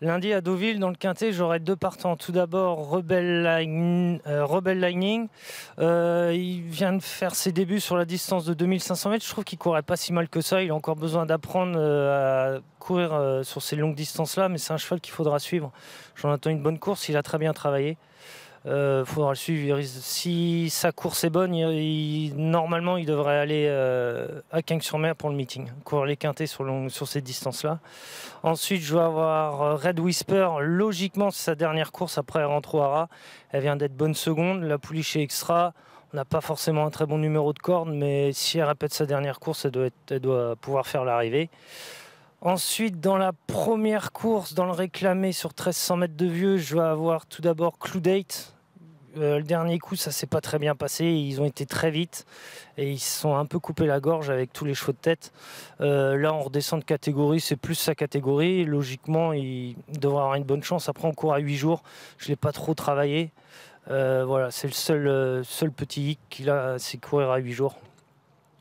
Lundi à Deauville, dans le Quintet, j'aurai 2 partants. Tout d'abord, Rebel Lightning. Il vient de faire ses débuts sur la distance de 2500 mètres. Je trouve qu'il courait pas si mal que ça. Il a encore besoin d'apprendre à courir sur ces longues distances-là, mais c'est un cheval qu'il faudra suivre. J'en attends une bonne course. Il a très bien travaillé. Faudra le suivre. Si sa course est bonne, normalement, il devrait aller à Cagnes-sur-Mer pour le meeting, courir les quintés sur ces distances-là. Ensuite, je vais avoir Red Whisper. Logiquement, c'est sa dernière course après Rentro-Hara. Elle vient d'être bonne seconde. La pouliche est extra. On n'a pas forcément un très bon numéro de corde, mais si elle répète sa dernière course, elle doit pouvoir faire l'arrivée. Ensuite, dans la première course, dans le réclamé sur 1300 mètres de vieux, je vais avoir tout d'abord Cloudate. Le dernier coup, ça s'est pas très bien passé. Ils ont été très vite et ils se sont un peu coupé la gorge avec tous les chevaux de tête. Là, on redescend de catégorie, c'est plus sa catégorie. Logiquement, il devrait avoir une bonne chance. Après, on court à 8 jours. Je ne l'ai pas trop travaillé. Voilà, c'est le seul petit hic qu'il a, c'est courir à 8 jours.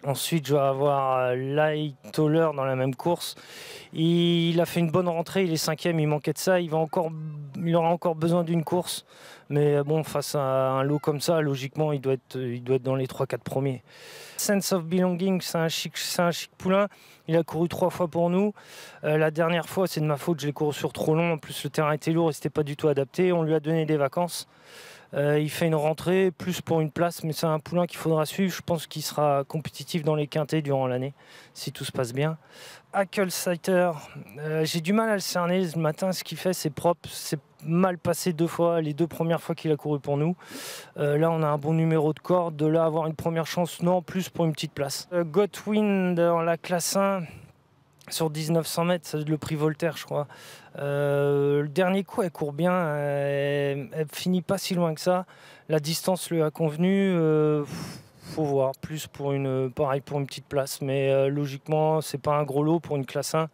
Ensuite, je vais avoir Lightoller dans la même course. Il a fait une bonne rentrée, il est 5e, il manquait de ça. Il aura encore besoin d'une course. Mais bon, face à un lot comme ça, logiquement, il doit être dans les 3-4 premiers. Sense of Belonging, c'est un chic poulain. Il a couru 3 fois pour nous. La dernière fois, c'est de ma faute, je l'ai couru sur trop long. En plus, le terrain était lourd et c'était pas du tout adapté. On lui a donné des vacances. Il fait une rentrée, plus pour une place, mais c'est un poulain qu'il faudra suivre. Je pense qu'il sera compétitif dans les quintets durant l'année, si tout se passe bien. Hackelsighter, j'ai du mal à le cerner. Ce matin, ce qu'il fait, c'est propre. C'est mal passé 2 fois, les 2 premières fois qu'il a couru pour nous. Là, on a un bon numéro de corde. De là, avoir une première chance, non, plus pour une petite place. Godwin dans la classe 1. Sur 1900 mètres, c'est le prix Voltaire, je crois. Le dernier coup, elle court bien. Elle finit pas si loin que ça. La distance lui a convenu. Faut voir. Plus pareil pour une petite place. Mais logiquement, c'est pas un gros lot pour une classe 1.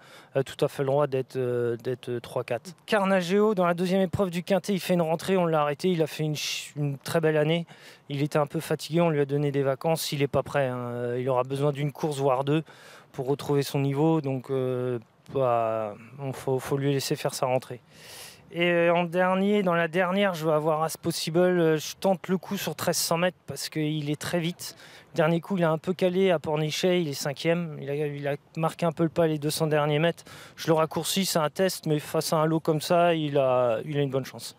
Tout à fait le droit d'être 3-4. Carnageo, dans la deuxième épreuve du Quintet, il fait une rentrée. On l'a arrêté. Il a fait une très belle année. Il était un peu fatigué. On lui a donné des vacances. Il n'est pas prêt. Il aura besoin d'une course, voire 2. Pour retrouver son niveau, donc faut lui laisser faire sa rentrée. Et dans la dernière, je vais avoir As Possible. Je tente le coup sur 1300 mètres parce qu'il est très vite. Le dernier coup, il a un peu calé à Pornichet, il est 5e. Il a marqué un peu le pas les 200 derniers mètres. Je le raccourcis, c'est un test, mais face à un lot comme ça, il a une bonne chance.